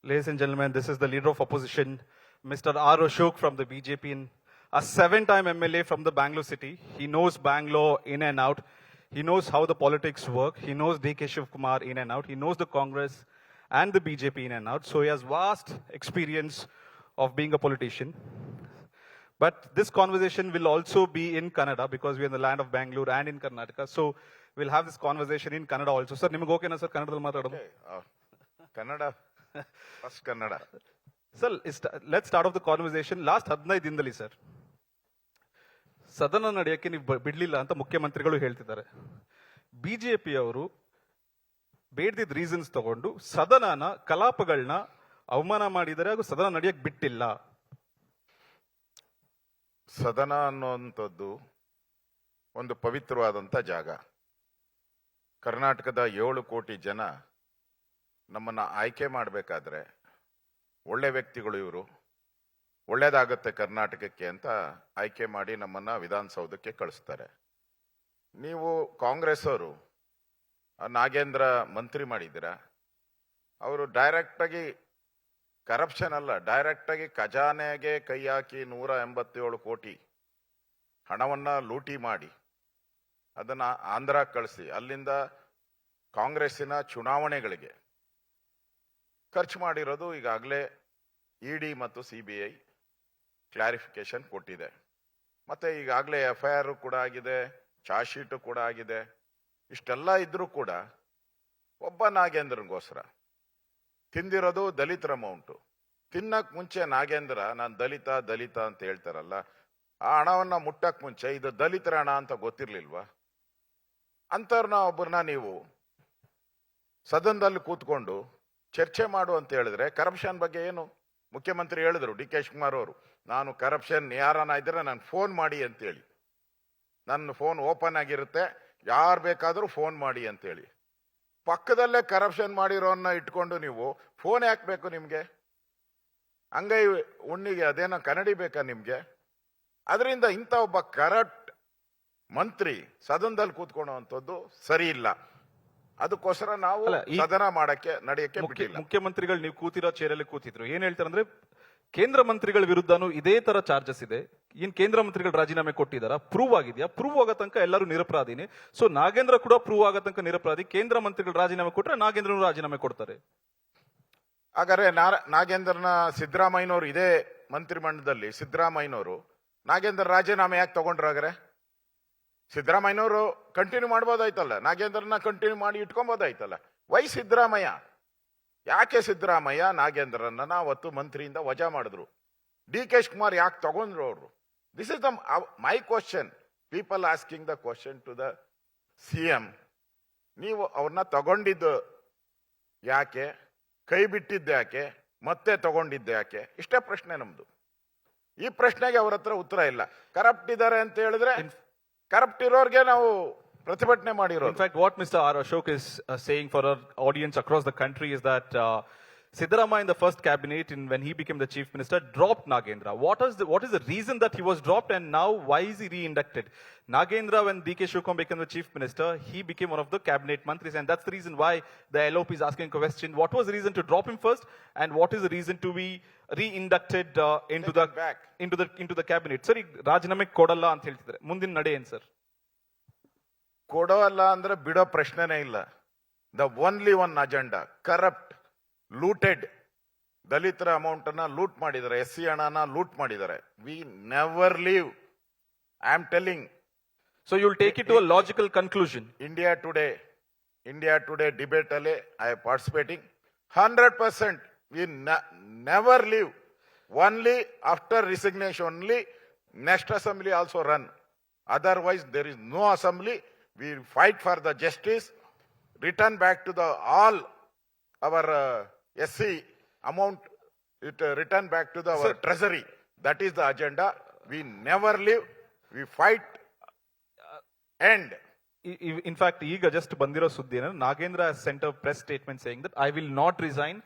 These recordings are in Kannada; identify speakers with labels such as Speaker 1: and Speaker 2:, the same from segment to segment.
Speaker 1: Ladies and gentlemen, this is the leader of opposition, Mr. R. Ashok from the BJP, a 7-time MLA from the Bangalore city. He knows Bangalore in and out. He knows how the politics work. He knows DK Shivkumar in and out. He knows the Congress and the BJP in and out. So he has vast experience of being a politician. But this conversation will also be in Kannada because we are in the land of Bangalore and in Karnataka. So we'll have this conversation in Kannada also. Sir, ನಿಮಗೆ ಓಕೆನಾ ಸರ್ ಕನ್ನಡದಲ್ಲಿ ಮಾತಾಡೋದು?
Speaker 2: Kannada first Kannada.
Speaker 1: Sir let's start of the conversation. Last 15 ದಿನದಲ್ಲಿ ಸರ್ ಸದನ ನಡೆಯಕ್ಕೆ ನೀವು ಬಿಡ್ಲಿಲ್ಲ ಅಂತ ಮುಖ್ಯಮಂತ್ರಿಗಳು ಹೇಳ್ತಿದ್ದಾರೆ. ಬಿಜೆಪಿ ಅವರು ಬೇಡ್ದಿದ್ದ ರೀಸನ್ಸ್ ತಗೊಂಡು ಸದನನ ಕಲಾಪಗಳನ್ನ ಅವಮಾನ ಮಾಡಿದ್ದಾರೆ ಹಾಗೂ ಸದನ ನಡೆಯಕ್ಕೆ ಬಿಟ್ಟಿಲ್ಲ.
Speaker 2: ಸದನ ಅನ್ನುವಂಥದ್ದು ಒಂದು ಪವಿತ್ರವಾದಂಥ ಜಾಗ. ಕರ್ನಾಟಕದ 7 ಕೋಟಿ ಜನ ನಮ್ಮನ್ನ ಆಯ್ಕೆ ಮಾಡಬೇಕಾದ್ರೆ ಒಳ್ಳೆ ವ್ಯಕ್ತಿಗಳು ಇವರು, ಒಳ್ಳೇದಾಗತ್ತೆ ಕರ್ನಾಟಕಕ್ಕೆ ಅಂತ ಆಯ್ಕೆ ಮಾಡಿ ನಮ್ಮನ್ನ ವಿಧಾನಸೌಧಕ್ಕೆ ಕಳಿಸ್ತಾರೆ. ನೀವು ಕಾಂಗ್ರೆಸ್ ಅವರು ನಾಗೇಂದ್ರ ಮಂತ್ರಿ ಮಾಡಿದ್ದೀರಾ. ಅವರು ಡೈರೆಕ್ಟ್ ಆಗಿ ಕರಪ್ಷನ್ ಅಲ್ಲ, ಡೈರೆಕ್ಟ್ ಆಗಿ ಖಜಾನೆಗೆ ಕೈ ಹಾಕಿ 187 ಕೋಟಿ ಹಣವನ್ನ ಲೂಟಿ ಮಾಡಿ ಅದನ್ನ ಆಂಧ್ರ ಕಳಿಸಿ ಅಲ್ಲಿಂದ ಕಾಂಗ್ರೆಸ್ಸಿನ ಚುನಾವಣೆಗಳಿಗೆ ಖರ್ಚು ಮಾಡಿರೋದು ಈಗಾಗಲೇ ಇಡಿ ಮತ್ತು ಸಿಬಿಐ ಕ್ಲಾರಿಫಿಕೇಶನ್ ಕೊಟ್ಟಿದೆ. ಮತ್ತೆ ಈಗಾಗಲೇ FIR ಕೂಡ ಆಗಿದೆ, ಚಾರ್ಜ್ ಶೀಟು ಕೂಡ ಆಗಿದೆ. ಇಷ್ಟೆಲ್ಲ ಇದ್ರೂ ಕೂಡ ಒಬ್ಬ ನಾಗೇಂದ್ರನ್ಗೋಸ್ಕರ ತಿಂದಿರೋದು ದಲಿತರ ಅಮೌಂಟು. ತಿನ್ನಕ್ ಮುಂಚೆ ನಾಗೇಂದ್ರ ನಾನು ದಲಿತ ಅಂತ ಹೇಳ್ತಾರಲ್ಲ, ಆ ಹಣವನ್ನ ಮುಟ್ಟಕ್ ಮುಂಚೆ ಇದು ದಲಿತರ ಹಣ ಅಂತ ಗೊತ್ತಿರ್ಲಿಲ್ವಾ? ಅಂತವ್ರನ್ನ ಒಬ್ಬರನ್ನ ನೀವು ಸದನದಲ್ಲಿ ಕೂತ್ಕೊಂಡು ಚರ್ಚೆ ಮಾಡು ಅಂತ ಹೇಳಿದ್ರೆ ಕರಪ್ಷನ್ ಬಗ್ಗೆ ಏನು ಮುಖ್ಯಮಂತ್ರಿ ಹೇಳಿದ್ರು DK ಶಿವಕುಮಾರ್ ಅವರು, ನಾನು ಕರಪ್ಷನ್ ಯಾರನ್ನ ಇದ್ರೆ ನಾನು ಫೋನ್ ಮಾಡಿ ಅಂತೇಳಿ, ನನ್ನ ಫೋನ್ ಓಪನ್ ಆಗಿರುತ್ತೆ, ಯಾರು ಬೇಕಾದರೂ ಫೋನ್ ಮಾಡಿ ಅಂತೇಳಿ. ಪಕ್ಕದಲ್ಲೇ ಕರಪ್ಷನ್ ಮಾಡಿರೋನ್ನ ಇಟ್ಕೊಂಡು ನೀವು ಫೋನ್ ಹಾಕ್ಬೇಕು ನಿಮ್ಗೆ? ಅಂಗೈ ಉಣ್ಣಿಗೆ ಅದೇನೋ ಕನ್ನಡಿ ಬೇಕಾ ನಿಮ್ಗೆ? ಅದರಿಂದ ಇಂಥ ಒಬ್ಬ ಕರಪ್ಟ್ ಮಂತ್ರಿ ಸದನದಲ್ಲಿ ಕೂತ್ಕೊಳ್ಳುವಂಥದ್ದು ಸರಿ ಇಲ್ಲ. ಅದಕ್ಕೋಸ್ಕರ ನಾವು ಸದನ ನಡೆಯಕ್ಕೆ ಬಿಟ್ಟಿಲ್ಲ.
Speaker 1: ಮುಖ್ಯಮಂತ್ರಿಗಳು ನೀವು ಕೂತಿರೋ ಚೇರಲ್ಲಿ ಕೂತಿದ್ರು ಏನ್ ಹೇಳ್ತಾರೆ ಅಂದ್ರೆ ಕೇಂದ್ರ ಮಂತ್ರಿಗಳ ವಿರುದ್ಧನೂ ಇದೇ ತರ ಚಾರ್ಜಸ್ ಇದೆ. ಏನ್ ಕೇಂದ್ರ ಮಂತ್ರಿಗಳು ರಾಜೀನಾಮೆ ಕೊಟ್ಟಿದಾರ? ಪ್ರೂವ್ ಆಗಿದೆಯಾ? ಪ್ರೂವ್ ಆಗೋ ತನಕ ಎಲ್ಲರೂ ನಿರಪರಾಧಿನೇ. ಸೊ ನಾಗೇಂದ್ರ ಕೂಡ ಪ್ರೂವ್ ಆಗೋ ತನಕ ನಿರಪರಾಧಿ. ಕೇಂದ್ರ ಮಂತ್ರಿಗಳು ರಾಜೀನಾಮೆ ಕೊಟ್ರೆ ನಾಗೇಂದ್ರನು ರಾಜೀನಾಮೆ ಕೊಡ್ತಾರೆ.
Speaker 2: ಹಾಗಾದ್ರೆ ನಾಗೇಂದ್ರನ ಸಿದ್ದರಾಮಯ್ಯನವರು ಇದೇ ಮಂತ್ರಿಮಂಡಲದಲ್ಲಿ ಸಿದ್ದರಾಮಯ್ಯನವರು ನಾಗೇಂದ್ರ ರಾಜೀನಾಮೆ ಯಾಕೆ ತಗೊಂಡ್ರಾಗ್ರೆ? ಸಿದ್ದರಾಮಯ್ಯನವರು ಕಂಟಿನ್ಯೂ ಮಾಡ್ಬೋದಾಯ್ತಲ್ಲ, ನಾಗೇಂದ್ರನ ಕಂಟಿನ್ಯೂ ಮಾಡಿ ಇಟ್ಕೊಬೋದಾಯ್ತಲ್ಲ. ವೈ ಸಿದ್ದರಾಮಯ್ಯ? ಯಾಕೆ ಸಿದ್ದರಾಮಯ್ಯ ನಾಗೇಂದ್ರನ್ನ ಅವತ್ತು ಮಂತ್ರಿಯಿಂದ ವಜಾ ಮಾಡಿದ್ರು? DK ಶಿವಕುಮಾರ್ ಯಾಕೆ ತಗೊಂಡ್ರು ಅವರು? This is the my question. People asking the question to the CM. ನೀವು ಅವ್ರನ್ನ ತಗೊಂಡಿದ್ದು ಯಾಕೆ? ಕೈ ಬಿಟ್ಟಿದ್ದು ಯಾಕೆ? ಮತ್ತೆ ತಗೊಂಡಿದ್ದು ಯಾಕೆ? ಇಷ್ಟೇ ಪ್ರಶ್ನೆ ನಮ್ದು. ಈ ಪ್ರಶ್ನೆಗೆ ಅವ್ರ ಹತ್ರ ಉತ್ತರ ಇಲ್ಲ. ಕರಪ್ಟ್ ಇದ್ದಾರೆ ಅಂತ ಹೇಳಿದ್ರೆ ಕರಪ್ಟ್ ಇರೋರ್ಗೆ ನಾವು ಪ್ರತಿಭಟನೆ ಮಾಡಿರೋ.
Speaker 1: In fact, what Mr. R. Ashok is saying for our audience across the country is that Siddaramaiah in the first cabinet, when he became the chief minister, dropped Nagendra. What is the reason that he was dropped, and now why is he re-inducted? Nagendra, when DK Shivkumar became the chief minister, he became one of the cabinet mantris, and that's the reason why the LOP is asking a question. What was the reason to drop him first, and what is the reason to be re-inducted into the cabinet? Sir, ರಾಜೀನಾಮೆ ಕೊಡಲ್ಲ ಅಂತ ಹೇಳ್ತಿದ್ದಾರೆ. ಮುಂದಿನ ನಡೆ ಏನ್ ಸರ್?
Speaker 2: ಕೊಡೋಲ್ಲ ಅಂದ್ರೆ ಬಿಡೋ ಪ್ರಶ್ನೆನೇ ಇಲ್ಲ. The only one agenda corrupt, looted. ದಲಿತರ ಅಮೌಂಟ್ ಅನ್ನ ಲೂಟ್ ಮಾಡಿದ್ದಾರೆ, SC ಹಣನ ಲೂಟ್ ಮಾಡಿದ್ದಾರೆ. We never leave. I am telling.
Speaker 1: So you will take it to a logical conclusion.
Speaker 2: India today debate ಅಲ್ಲಿ I participating 100%. We never leave. Only after resignation only next assembly also run. Otherwise, there is no assembly. We fight for the justice. Return back to all our SC amount. Return back to our treasury. That is the agenda. We never leave. We fight. End.
Speaker 1: In fact, ಈಗ just ಬಂದಿರೋ ಸುದ್ದಿ ಏನಂದ್ರೆ Nagendra has sent a press statement saying that I will not resign.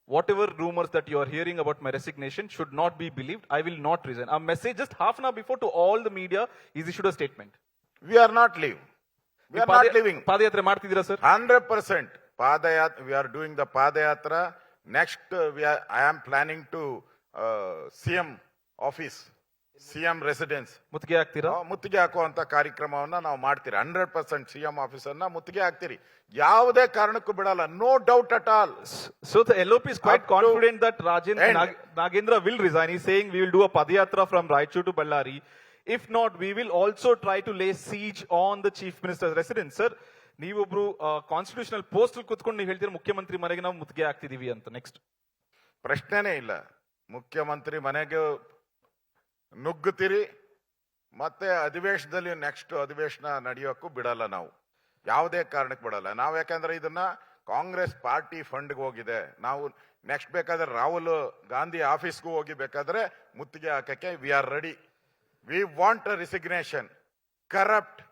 Speaker 1: Whatever rumors that you are hearing about my resignation should not be believed. I will not resign. A message just half an hour before to all the media is issued a statement.
Speaker 2: We are not leaving. We are not leaving.
Speaker 1: ಪಾದಯಾತ್ರೆ ಮಾಡ್ತಿದ್ದೀರಾ sir?
Speaker 2: 100%. We are doing the Padayatra. Next, I am planning to CM office, CM residence.
Speaker 1: ಮುತ್ತಿಗೆ ಆಗ್ತೀರಾ?
Speaker 2: ಮುತ್ತಿಗೆ ಹಾಕುವಂತ ಕಾರ್ಯಕ್ರಮವನ್ನ ನಾವು ಮಾಡ್ತೀರಿ. 100% CM ಆಫೀಸ್ ಅನ್ನ ಮುತ್ತಿಗೆ ಹಾಕ್ತೀರಿ. ಯಾವುದೇ ಕಾರಣಕ್ಕೂ ಬಿಡಲ್ಲ. No doubt at all.
Speaker 1: So the LOP is quite
Speaker 2: Up to
Speaker 1: confident that
Speaker 2: end.
Speaker 1: Nagendra will resign. He's saying we will do a padayatra from Raichur to Ballari. If not, we will also try to lay siege on the chief minister's residence. Sir, ನೀವೊಬ್ರು ಕಾನ್ಸ್ಟಿಟ್ಯೂಷನಲ್ ಪೋಸ್ಟ್ ಕುತ್ಕೊಂಡು ನೀವು ಹೇಳ್ತೀರಾ ಮುಖ್ಯಮಂತ್ರಿ ಮನೆಗೆ ನಾವು ಮುತ್ತಿಗೆ ಹಾಕ್ತಿದೀವಿ ಅಂತ. ನೆಕ್ಸ್ಟ್
Speaker 2: ಪ್ರಶ್ನೆನೇ ಇಲ್ಲ. ಮುಖ್ಯಮಂತ್ರಿ ಮನೆಗೆ ನುಗ್ಗುತ್ತೀರಿ, ಮತ್ತೆ ಅಧಿವೇಶನದಲ್ಲಿ ನೆಕ್ಸ್ಟ್ ಅಧಿವೇಶನ ನಡೆಯೋಕ್ಕೂ ಬಿಡಲ್ಲ. ನಾವು ಯಾವುದೇ ಕಾರಣಕ್ಕೆ ಬಿಡಲ್ಲ. ನಾವು ಯಾಕಂದ್ರೆ ಇದನ್ನ ಕಾಂಗ್ರೆಸ್ ಪಾರ್ಟಿ ಫಂಡ್ಗೆ ಹೋಗಿದೆ. ನಾವು ನೆಕ್ಸ್ಟ್ ಬೇಕಾದ್ರೆ ರಾಹುಲ್ ಗಾಂಧಿ ಆಫೀಸ್ಗೂ ಹೋಗಿ ಬೇಕಾದ್ರೆ ಮುತ್ತಿಗೆ ಹಾಕಕ್ಕೆ we are ready. We want a resignation. Corrupt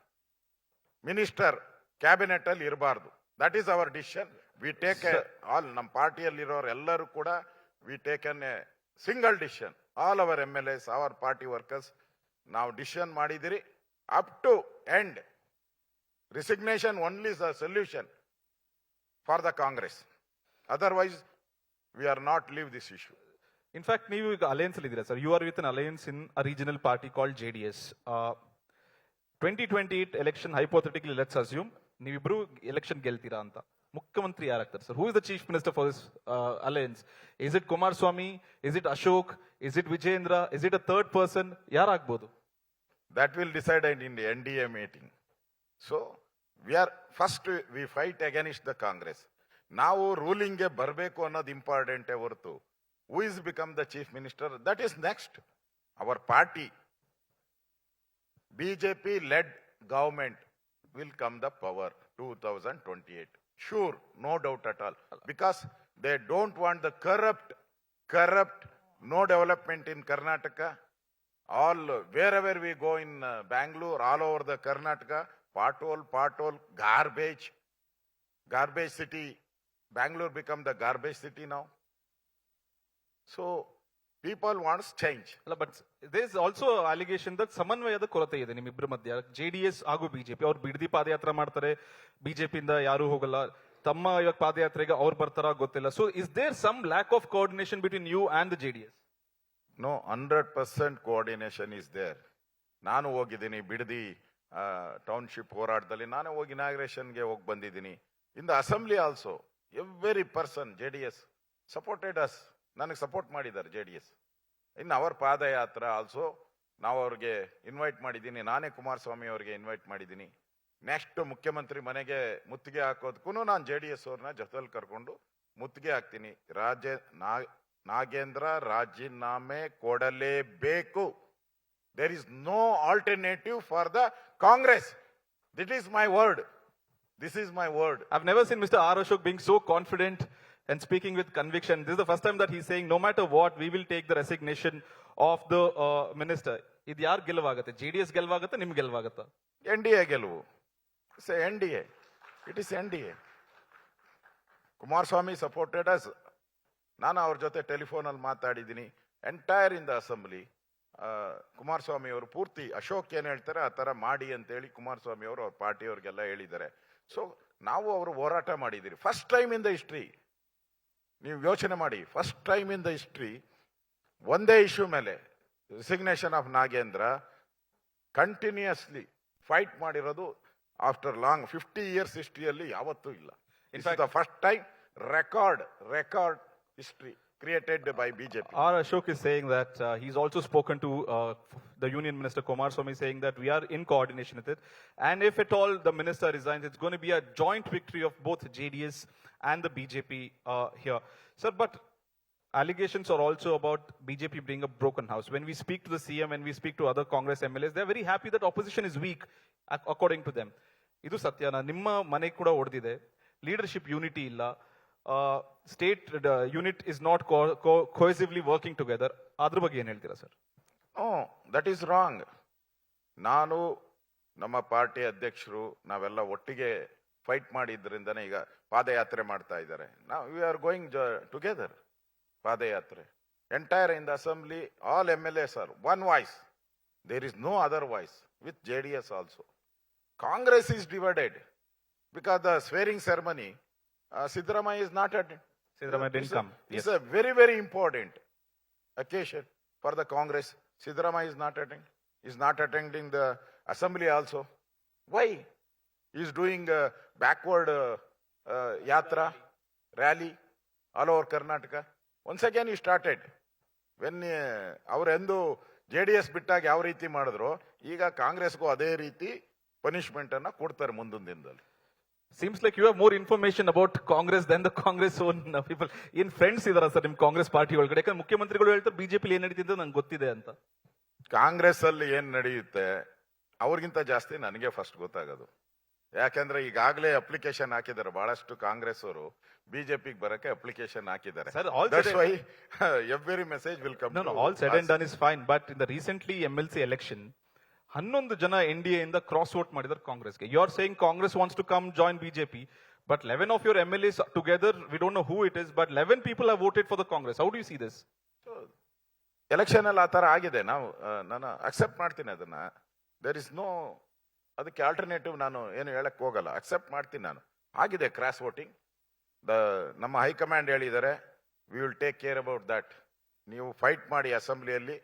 Speaker 2: minister cabinet ಅಲ್ಲಿ ಇರಬಾರ್ದು. That is our decision. We take all ನಮ್ಮ ಪಾರ್ಟಿಯಲ್ಲಿರೋರು ಎಲ್ಲರೂ ಕೂಡ we take an a single decision. All our MLAs, our party workers ನಾವು ಡಿಸಿಷನ್ ಮಾಡಿದಿರಿ. Up to end resignation only is the solution for the Congress. Otherwise we are not leave this issue.
Speaker 1: In fact ನೀವು ಈಗ ಅಲಯನ್ಸ್ ಅಲ್ಲಿ ಇದ್ದೀರಾ sir. You are with an alliance in a regional party called JDS. 2028 election hypothetically let's assume ನೀವಿಬ್ರು ಎಲೆಕ್ಷನ್ ಗೆಲ್ತೀರಾ ಅಂತ. ಮುಖ್ಯಮಂತ್ರಿ ಯಾರಾಗ್ತಾರೆ sir? Who is the chief minister for this alliance? Is it Kumaraswamy? Is it Ashok? Is it Vijayendra? Is it a third person? ಯಾರಾಗ್ಬೋದು?
Speaker 2: That will decide in the NDA meeting. So we are first we fight against the Congress. ನಾವು ರೂಲಿಂಗ್ ಗೆ ಬರಬೇಕು ಅನ್ನೋದು ಇಂಪಾರ್ಟೆಂಟ್ ಹೊರತು who is become the chief minister that is next. Hour party BJP led government will come the power 2028. Sure, no doubt at all. Because they don't want the corrupt, no development in Karnataka. All, wherever we go in Bangalore, all over the Karnataka, pothole, garbage city. Bangalore become the garbage city now. So, people wants change.
Speaker 1: ಅಲ್ಲ, but there is also allegation that ಸಮನ್ವಯದ ಕೊರತೆ ಇದೆ ನಿಮ್ಮಿಬ್ಬರ ಮಧ್ಯ. JDS ಹಾಗೂ BJP ಅವ್ರು ಬಿಡದಿ ಪಾದಯಾತ್ರೆ ಮಾಡ್ತಾರೆ, BJP ಇಂದ ಯಾರು ಹೋಗಲ್ಲ. ತಮ್ಮ ಇವಾಗ ಪಾದಯಾತ್ರೆಗೆ ಅವ್ರು ಬರ್ತಾರ ಗೊತ್ತಿಲ್ಲ. So is there some lack of coordination between you and the JDS?
Speaker 2: No, 100% coordination is there. ನಾನು ಹೋಗಿದ್ದೀನಿ ಬಿಡದಿ ಟೌನ್ಶಿಪ್ ಹೋರಾಟದಲ್ಲಿ. ನಾನು ಹೋಗಿ ಇನಾಗ್ರೇಷನ್ಗೆ ಹೋಗಿ ಬಂದಿದ್ದೀನಿ. ಇನ್ the assembly also every person JDS supported us. ನನಗೆ ಸಪೋರ್ಟ್ ಮಾಡಿದ್ದಾರೆ JDS. ಇನ್ನು ಅವರ ಪಾದಯಾತ್ರೆ ಆಲ್ಸೋ ನಾವು ಅವ್ರಿಗೆ ಇನ್ವೈಟ್ ಮಾಡಿದ್ದೀನಿ. ನಾನೇ ಕುಮಾರಸ್ವಾಮಿ ಅವರಿಗೆ ಇನ್ವೈಟ್ ಮಾಡಿದ್ದೀನಿ. ನೆಕ್ಸ್ಟ್ ಮುಖ್ಯಮಂತ್ರಿ ಮನೆಗೆ ಮುತ್ತಿಗೆ ಹಾಕೋದಕ್ಕೂ ನಾನು JDS ಅವ್ರನ್ನ ಜೊತೆಲಿ ಕರ್ಕೊಂಡು ಮುತ್ತಿಗೆ ಹಾಕ್ತೀನಿ. ನಾಗೇಂದ್ರ ರಾಜೀನಾಮೆ ಕೊಡಲೇಬೇಕು. There is no alternative for the Congress. That is my word. This is my word.
Speaker 1: I've never seen Mr. R. Ashok being so confident and speaking with conviction. This is the first time that he's saying, no matter what, we will take the resignation of the minister. ಇದು ಯಾರು ಗೆಲುವಾಗತ್ತೆ? JDS ಗೆಲುವಾಗತ್ತೆ, ನಿಮ್ಗೆ ಗೆಲುವಾಗತ್ತಾ?
Speaker 2: NDA ಗೆಲುವು. NDA. It is NDA. Kumaraswamy supported us. ನಾನು ಅವ್ರ ಜೊತೆ ಟೆಲಿಫೋನಲ್ಲಿ ಮಾತಾಡಿದ್ದೀನಿ. Entire in the assembly Kumaraswamy ಅವರು ಪೂರ್ತಿ ಅಶೋಕ್ ಏನ್ ಹೇಳ್ತಾರೆ ಆ ತರ ಮಾಡಿ ಅಂತೇಳಿ ಕುಮಾರಸ್ವಾಮಿ ಅವರು ಅವ್ರ ಪಾರ್ಟಿಯವ್ರಿಗೆಲ್ಲ ಹೇಳಿದ್ದಾರೆ. ಸೊ ನಾವು ಅವರು ಹೋರಾಟ ಮಾಡಿದ್ದೀರಿ. First time in the history, ನೀವು ಯೋಚನೆ ಮಾಡಿ, first time in the history ಒಂದೇ ಇಶ್ಯೂ ಮೇಲೆ resignation of Nagendra continuously fight ಮಾಡಿರೋದು ಆಫ್ಟರ್ ಲಾಂಗ್ 50 years ಹಿಸ್ಟ್ರಿಯಲ್ಲಿ ಯಾವತ್ತೂ ಇಲ್ಲ. In fact the first time record history created by BJP.
Speaker 1: R. Ashok is saying that he's also spoken to the Union Minister Kumaraswamy, saying that we are in coordination with it. And if at all the minister resigns, it's going to be a joint victory of both JDS and the BJP here. Sir, but allegations are also about BJP being a broken house. When we speak to the CM, when we speak to other Congress MLAs, they're very happy that opposition is weak, according to them. Idu satyana. Nimma mane kuda odide. Leadership unity illa. State unit is not cohesively working together. ಅದ್ರ ಬಗ್ಗೆ ಏನ್ ಹೇಳ್ತೀರಾ ಸರ್?
Speaker 2: That is wrong. ನಾನು ನಮ್ಮ ಪಾರ್ಟಿ ಅಧ್ಯಕ್ಷರು ನಾವೆಲ್ಲ ಒಟ್ಟಿಗೆ ಫೈಟ್ ಮಾಡಿದ್ರಿಂದನೇ ಈಗ ಪಾದಯಾತ್ರೆ ಮಾಡ್ತಾ ಇದ್ದಾರೆ. ವಿ ಆರ್ ಗೋಯಿಂಗ್ ಟುಗೆದರ್ ಪಾದಯಾತ್ರೆ. Entire in the assembly all MLAs are one voice. There is no other voice with JDS also. Congress is divided because the swearing ceremony Siddaramaiah is not
Speaker 1: Siddaramaiah didn't come.
Speaker 2: It's a very, very important occasion for the Congress. Siddaramaiah is not attending. He's not attending the assembly also. Why? He's doing backward yatra, rally all over Karnataka. Once again he started. When ಅವರೆಂದು JDS ಬಿಟ್ಟಾಗ ಯಾವ ರೀತಿ ಮಾಡಿದ್ರು, ಈಗ ಕಾಂಗ್ರೆಸ್ಗೂ ಅದೇ ರೀತಿ ಪನಿಷ್ಮೆಂಟ್ ಅನ್ನ ಕೊಡ್ತಾರೆ ಮುಂದಿನ ದಿನದಲ್ಲಿ.
Speaker 1: Seems like you have more information about Congress than the Congress own people. In friends ಇದರ ಸರ್ ನಿಮ್ ಕಾಂಗ್ರೆಸ್ ಪಾರ್ಟಿ ಒಳಗಡೆ, ಯಾಕಂದ್ರೆ ಮುಖ್ಯಮಂತ್ರಿಗಳು ಹೇಳ್ತಾರೆ ಬಿಜೆಪಿ ಏನ್ ನಡೀತಿದೆ ನಂಗೆ ಗೊತ್ತಿದೆ ಅಂತ.
Speaker 2: ಕಾಂಗ್ರೆಸ್ ಅಲ್ಲಿ ಏನ್ ನಡೆಯುತ್ತೆ ಅವ್ರಿಗಿಂತ ಜಾಸ್ತಿ ನನಗೆ ಫಸ್ಟ್ ಗೊತ್ತಾಗೋದು. ಯಾಕಂದ್ರೆ ಈಗಾಗಲೇ ಅಪ್ಲಿಕೇಶನ್ ಹಾಕಿದ್ದಾರೆ, ಬಹಳಷ್ಟು ಕಾಂಗ್ರೆಸ್ ಅವರು ಬಿಜೆಪಿಗೆ ಬರಕ್ಕೆ ಅಪ್ಲಿಕೇಶನ್ ಹಾಕಿದ್ದಾರೆ.
Speaker 1: Sir, all
Speaker 2: That's
Speaker 1: said
Speaker 2: why every message will come.
Speaker 1: No, all said and done is fine, but in the recently MLC election 11 ಜನ NDA ಇಂದ ಕ್ರಾಸ್ ವೋಟ್ ಮಾಡಿದ್ದಾರೆ ಕಾಂಗ್ರೆಸ್ಗೆ. You are saying Congress wants to come join BJP, but 11 of your MLAs together, we don't know who it is, but 11 people have voted for the Congress. How do you see this?
Speaker 2: Election ಅಲ್ಲಿ ಆ ತರ ಆಗಿದೆ. ನಾನು ಅಕ್ಸೆಪ್ಟ್ ಮಾಡ್ತೀನಿ ಅದನ್ನ. ದೇರ್ ಇಸ್ ನೋ, ಅದಕ್ಕೆ ಆಲ್ಟರ್ನೇಟಿವ್ ನಾನು ಏನು ಹೇಳಕ್ ಹೋಗಲ್ಲ, ಅಕ್ಸೆಪ್ಟ್ ಮಾಡ್ತೀನಿ ನಾನು. ಆಗಿದೆ ಕ್ರಾಸ್ ವೋಟಿಂಗ್. ನಮ್ಮ ಹೈಕಮಾಂಡ್ ಹೇಳಿದ್ದಾರೆ, we will take care about that. ನೀವು ಫೈಟ್ ಮಾಡಿ ಅಸೆಂಬ್ಲಿಯಲ್ಲಿ,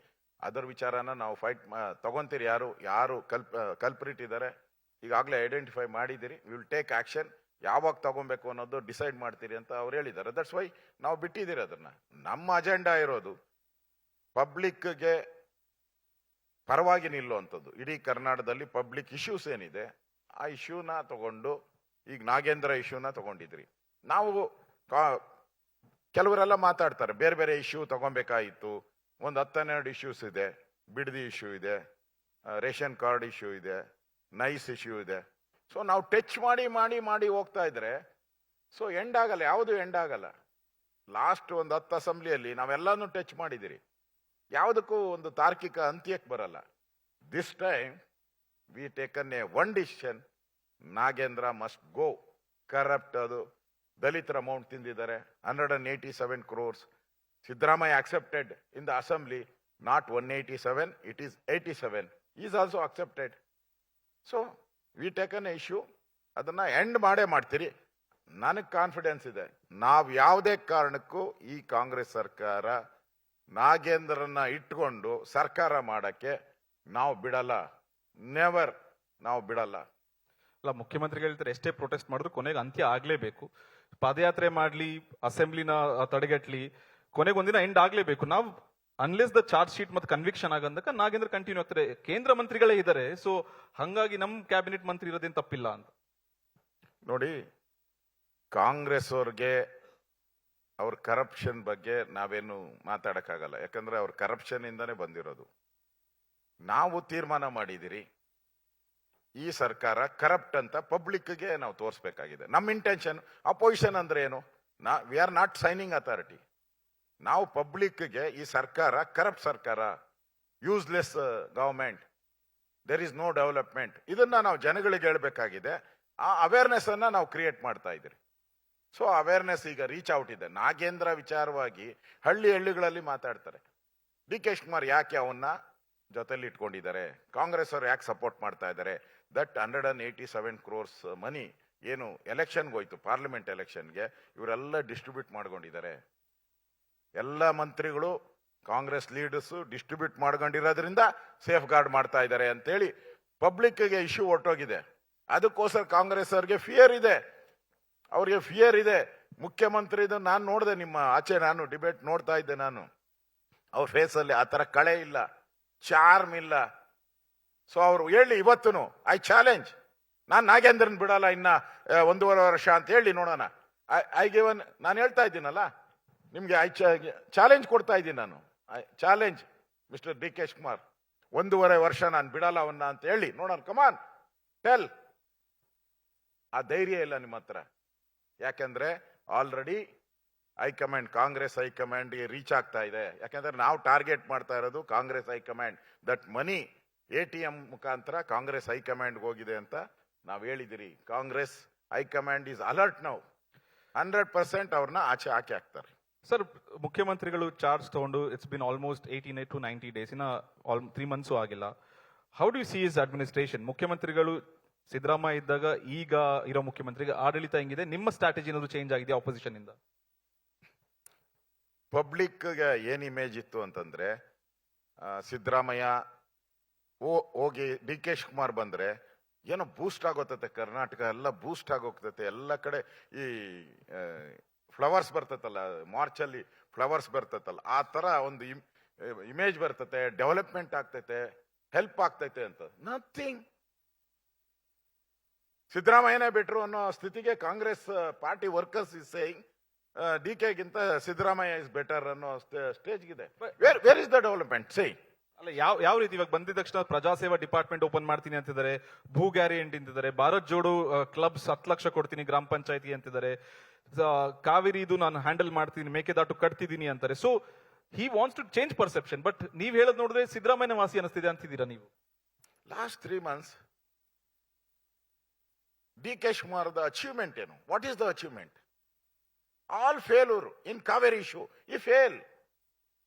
Speaker 2: ಅದರ ವಿಚಾರನ ನಾವು ಫೈಟ್ ತಗೊಂತೀರಿ. ಯಾರು ಕಲ್ಪ್ರಿಟ್ ಇದ್ದಾರೆ ಈಗಾಗಲೇ ಐಡೆಂಟಿಫೈ ಮಾಡಿದಿರಿ. We will take action. ಯಾವಾಗ ತಗೊಬೇಕು ಅನ್ನೋದು ಡಿಸೈಡ್ ಮಾಡ್ತೀರಿ ಅಂತ ಅವ್ರು ಹೇಳಿದ್ದಾರೆ. ದಟ್ಸ್ ವೈ ನಾವು ಬಿಟ್ಟಿದ್ದೀರಿ ಅದನ್ನ. ನಮ್ಮ ಅಜೆಂಡಾ ಇರೋದು ಪಬ್ಲಿಕ್ಗೆ ಪರವಾಗಿ ನಿಲ್ಲುವಂಥದ್ದು. ಇಡೀ ಕರ್ನಾಟಕದಲ್ಲಿ ಪಬ್ಲಿಕ್ ಇಶ್ಯೂಸ್ ಏನಿದೆ ಆ ಇಶ್ಯೂನ ತಗೊಂಡು, ಈಗ ನಾಗೇಂದ್ರ ಇಶ್ಯೂನ ತಗೊಂಡಿದ್ರಿ ನಾವು. ಕೆಲವರೆಲ್ಲ ಮಾತಾಡ್ತಾರೆ ಬೇರೆ ಬೇರೆ ಇಶ್ಯೂ ತಗೊಬೇಕಾಗಿತ್ತು. ಒಂದು 10-12 ಇಶ್ಯೂಸ್ ಇದೆ. ಬಿಡದಿ ಇಶ್ಯೂ ಇದೆ, ರೇಷನ್ ಕಾರ್ಡ್ ಇಶ್ಯೂ ಇದೆ, ನೈಸ್ ಇಶ್ಯೂ ಇದೆ. ಸೊ ನಾವು ಟಚ್ ಮಾಡಿ ಮಾಡಿ ಮಾಡಿ ಹೋಗ್ತಾ ಇದ್ರೆ ಸೊ ಎಂಡ್ ಆಗಲ್ಲ, ಯಾವುದು ಎಂಡ್ ಆಗಲ್ಲ. ಲಾಸ್ಟ್ ಒಂದು 10 ಅಸೆಂಬ್ಲಿಯಲ್ಲಿ ನಾವೆಲ್ಲಾನು ಟಚ್ ಮಾಡಿದಿರಿ, ಯಾವುದಕ್ಕೂ ಒಂದು ತಾರ್ಕಿಕ ಅಂತ್ಯಕ್ಕೆ ಬರಲ್ಲ. This time we taken A one decision, Nagendra must go. Corrupt, ಅದು ದಲಿತರ ಅಮೌಂಟ್ ತಿಂದಿದ್ದಾರೆ, 187 crores. Siddaramaiah accepted in the assembly, not 187, it is 87. He is also accepted. So we taken an issue, ಅದನ್ನ ಎಂಡ್ ಮಾಡೇ ಮಾಡ್ತೀರಿ. ನನಗೆ ಕಾನ್ಫಿಡೆನ್ಸ್ ಇದೆ, ನಾವು ಯಾವುದೇ ಕಾರಣಕ್ಕೂ ಈ ಕಾಂಗ್ರೆಸ್ ಸರ್ಕಾರ ನಾಗೇಂದ್ರನ್ನ ಇಟ್ಕೊಂಡು ಸರ್ಕಾರ ಮಾಡಕ್ಕೆ ನಾವು ಬಿಡಲ್ಲ. ನೆವರ್, ನಾವು ಬಿಡಲ್ಲ.
Speaker 1: ಅಲ್ಲ, ಮುಖ್ಯಮಂತ್ರಿಗಳು ಹೇಳ್ತಾರೆ ಎಷ್ಟೇ ಪ್ರೊಟೆಸ್ಟ್ ಮಾಡಿದ್ರು ಕೊನೆಗೆ ಅಂತ್ಯ ಆಗ್ಲೇಬೇಕು. ಪಾದಯಾತ್ರೆ ಮಾಡ್ಲಿ, ಅಸೆಂಬ್ಲಿನ ತಡೆಗಟ್ಲಿ, ಕೊನೆಗೆ ಒಂದಿನ ಎಂಡ್ ಆಗ್ಲೇಬೇಕು. ನಾವು ಅನ್ಲೆಸ್ ದ ಚಾರ್ಜ್ ಶೀಟ್ ಮತ್ತೆ ಕನ್ವಿಕ್ಷನ್ ಆಗಂದಕ ನಾಗೇಂದ್ರ ಕಂಟಿನ್ಯೂ ಆಗ್ತಾರೆ. ಕೇಂದ್ರ ಮಂತ್ರಿಗಳೇ ಇದ್ದಾರೆ, ಸೊ ಹಂಗಾಗಿ ನಮ್ ಕ್ಯಾಬಿನೆಟ್ ಮಂತ್ರಿ ಇರೋದೇನ್ ತಪ್ಪಿಲ್ಲ ಅಂತ.
Speaker 2: ನೋಡಿ, ಕಾಂಗ್ರೆಸ್ ಅವ್ರಿಗೆ ಅವ್ರ ಕರಪ್ಷನ್ ಬಗ್ಗೆ ನಾವೇನು ಮಾತಾಡಕ್ಕಾಗಲ್ಲ. ಯಾಕಂದ್ರೆ ಅವ್ರ ಕರಪ್ಷನ್ ಇಂದಾನೆ ಬಂದಿರೋದು. ನಾವು ತೀರ್ಮಾನ ಮಾಡಿದಿರಿ ಈ ಸರ್ಕಾರ ಕರಪ್ಟ್ ಅಂತ ಪಬ್ಲಿಕ್ಗೆ ನಾವು ತೋರಿಸ್ಬೇಕಾಗಿದೆ. ನಮ್ಮ ಇಂಟೆನ್ಷನ್. ಅಪೋಸಿಷನ್ ಅಂದ್ರೆ ಏನು? We are not signing authority. ನಾವು ಪಬ್ಲಿಕ್ಗೆ ಈ ಸರ್ಕಾರ ಕರಪ್ಟ್ ಸರ್ಕಾರ, useless government, there is no development, ಇದನ್ನ ನಾವು ಜನಗಳಿಗೆ ಹೇಳ್ಬೇಕಾಗಿದೆ. ಆ ಅವೇರ್ನೆಸ್ ಅನ್ನ ನಾವು ಕ್ರಿಯೇಟ್ ಮಾಡ್ತಾ ಇದ್ದೀರಿ. ಸೊ ಅವೇರ್ನೆಸ್ ಈಗ ರೀಚ್ ಔಟ್ ಇದೆ. ನಾಗೇಂದ್ರ ವಿಚಾರವಾಗಿ ಹಳ್ಳಿಗಳಲ್ಲಿ ಮಾತಾಡ್ತಾರೆ. DK ಶಿವಕುಮಾರ್ ಯಾಕೆ ಅವನ್ನ ಜೊತೆಲಿ ಇಟ್ಕೊಂಡಿದ್ದಾರೆ, ಕಾಂಗ್ರೆಸ್ ಅವರು ಯಾಕೆ ಸಪೋರ್ಟ್ ಮಾಡ್ತಾ ಇದ್ದಾರೆ? ದಟ್ 187 crores ಮನಿ ಏನು ಎಲೆಕ್ಷನ್ಗೆ ಹೋಯ್ತು, ಪಾರ್ಲಿಮೆಂಟ್ ಎಲೆಕ್ಷನ್ಗೆ, ಇವರೆಲ್ಲ ಡಿಸ್ಟ್ರಿಬ್ಯೂಟ್ ಮಾಡ್ಕೊಂಡಿದ್ದಾರೆ. ಎಲ್ಲ ಮಂತ್ರಿಗಳು, ಕಾಂಗ್ರೆಸ್ ಲೀಡರ್ಸ್ ಡಿಸ್ಟ್ರಿಬ್ಯೂಟ್ ಮಾಡ್ಕೊಂಡಿರೋದ್ರಿಂದ ಸೇಫ್ ಗಾರ್ಡ್ ಮಾಡ್ತಾ ಇದ್ದಾರೆ ಅಂತೇಳಿ ಪಬ್ಲಿಕ್ಗೆ ಇಶ್ಯೂ ಹೊರಟೋಗಿದೆ. ಅದಕ್ಕೋಸ್ಕರ ಕಾಂಗ್ರೆಸ್ ಅವ್ರಿಗೆ ಫಿಯರ್ ಇದೆ. ಅವ್ರಿಗೆ ಫಿಯರ್ ಇದೆ. ಮುಖ್ಯಮಂತ್ರಿದು ನಾನು ನೋಡಿದೆ, ನಿಮ್ಮ ಆಚೆ ನಾನು ಡಿಬೇಟ್ ನೋಡ್ತಾ ಇದ್ದೆ. ನಾನು ಅವ್ರ ಫೇಸಲ್ಲಿ ಆ ತರ ಕಳೆ ಇಲ್ಲ, ಚಾರ್ಮ್ ಇಲ್ಲ. ಸೊ ಅವ್ರು ಹೇಳಿ ಇವತ್ತುನು, ಐ ಚಾಲೆಂಜ್, ನಾನು ನಾಗೇಂದ್ರನ್ ಬಿಡಲ್ಲ ಇನ್ನ 1.5 ವರ್ಷ ಅಂತ ಹೇಳಿ ನೋಡೋಣ. ಐ ಗಿವನ್, ನಾನು ಹೇಳ್ತಾ ಇದ್ದೀನಲ್ಲ ನಿಮ್ಗೆ, ಚಾಲೆಂಜ್ ಕೊಡ್ತಾ ಇದ್ದೀನಿ ನಾನು. ಚಾಲೆಂಜ್ ಮಿಸ್ಟರ್ DK ಶಿವಕುಮಾರ್, 1.5 ವರ್ಷ ನಾನು ಬಿಡಲ್ಲ ಅವನ್ನ ಅಂತ ಹೇಳಿ ನೋಡೋಣ. ಕಮಾನ್, ಟೆಲ್. ಆ ಧೈರ್ಯ ಇಲ್ಲ ನಿಮ್ಮ ಹತ್ರ. ಯಾಕಂದ್ರೆ already high command, Congress high command reach ಆಗ್ತಾ ಇದೆ. ಯಾಕಂದ್ರೆ ನಾವು ಟಾರ್ಗೆಟ್ ಮಾಡ್ತಾ ಇರೋದು Congress high command. That money ATM ಮುಖಾಂತರ ಕಾಂಗ್ರೆಸ್ ಹೈಕಮಾಂಡ್ ಹೋಗಿದೆ ಅಂತ ನಾವು ಹೇಳಿದಿರಿ. Congress high command is alert now. 100% ಅವ್ರನ್ನ ಆಚೆ ಹಾಕಿ ಹಾಕ್ತಾರೆ.
Speaker 1: ಸರ್, ಮುಖ್ಯಮಂತ್ರಿಗಳು ಚಾರ್ಜ್ ತಗೊಂಡು it's been almost 18 to 90 days, ಇನ್ನ 3 months ಆಗಿಲ್ಲ. How do U see his administration? ಮುಖ್ಯಮಂತ್ರಿಗಳು ಸಿದ್ದರಾಮಯ್ಯ ಇದ್ದಾಗ ಈಗ ಇರೋ ಮುಖ್ಯಮಂತ್ರಿಗೆ ಆಡಳಿತ ಹೆಂಗಿದೆ? ನಿಮ್ಮ ಸ್ಟ್ರಾಟಜಿ ಏನಾದ್ರು ಚೇಂಜ್ ಆಗಿದೆ ಆಪೋಸಿಷನ್ ಇಂದ?
Speaker 2: ಪಬ್ಲಿಕ್ಗೆ ಏನ್ ಇಮೇಜ್ ಇತ್ತು ಅಂತಂದ್ರೆ ಸಿದ್ದರಾಮಯ್ಯ ಹೋಗಿ ಡಿ ಕೆ ಶಿವಕುಮಾರ್ ಬಂದ್ರೆ ಏನೋ ಬೂಸ್ಟ್ ಆಗೋತತೆ, ಕರ್ನಾಟಕ ಎಲ್ಲ ಬೂಸ್ಟ್ ಆಗೋಗ್ತತೆ, ಎಲ್ಲ ಕಡೆ ಈ ಫ್ಲವರ್ಸ್ ಬರ್ತತಲ್ಲ, ಮಾರ್ಚ್ ಅಲ್ಲಿ ಫ್ಲವರ್ಸ್ ಬರ್ತತಲ್ಲ, ಆ ತರ ಒಂದು ಇಮೇಜ್ ಬರ್ತತೆ, ಡೆವಲಪ್ಮೆಂಟ್ ಆಗ್ತೈತೆ, ಹೆಲ್ಪ್ ಆಗ್ತೈತೆ ಅಂತ. ನಥಿಂಗ್. ಸಿದ್ದರಾಮಯ್ಯನೇ ಬೆಟ್ರು ಅನ್ನೋ ಸ್ಥಿತಿಗೆ Congress party workers is saying D ಕೆಗಿಂತ ಸಿದ್ದರಾಮಯ್ಯ ಇಸ್ ಬೆಟರ್ ಅನ್ನೋ ಸ್ಟೇಜ್ಗಿದೆ. Where is the development say?
Speaker 1: ಅಲ್ಲ, ಯಾವ ರೀತಿ ಇವಾಗ ಬಂದಿದ ತಕ್ಷಣ ಪ್ರಜಾಸೇವಾ ಡಿಪಾರ್ಟ್ಮೆಂಟ್ ಓಪನ್ ಮಾಡ್ತೀನಿ ಅಂತಿದ್ದಾರೆ, ಭೂ ಗ್ಯಾರಂಟಿ ಅಂತಿದ್ದಾರೆ, ಭಾರತ್ ಜೋಡು ಕ್ಲಬ್ಸ್ 10 ಲಕ್ಷ ಕೊಡ್ತೀನಿ ಗ್ರಾಮ ಪಂಚಾಯತಿ ಅಂತಿದ್ದಾರೆ, ಕಾವೇರಿ ಇದು ನಾನು ಹ್ಯಾಂಡಲ್ ಮಾಡ್ತೀನಿ, ಮೇಕೆದಾಟು ಕಟ್ತಿದ್ದೀನಿ ಅಂತಾರೆ. So he wants to change perception. But ನೀವ್ ಹೇಳೋದು ನೋಡಿದ್ರೆ ಸಿದ್ದರಾಮಯ್ಯ ವಾಸಿ ಅನಿಸ್ತಿದೆ ಅಂತಿದ್ದೀರಾ ನೀವು.
Speaker 2: ಲಾಸ್ಟ್ 3 months ಡಿ ಕೆ ಶಿವಕುಮಾರ್ದ ಅಚೀವ್ಮೆಂಟ್ ಏನು? What is the achievement? All failure in Kaveri issue, ಈ ಫೇಲ್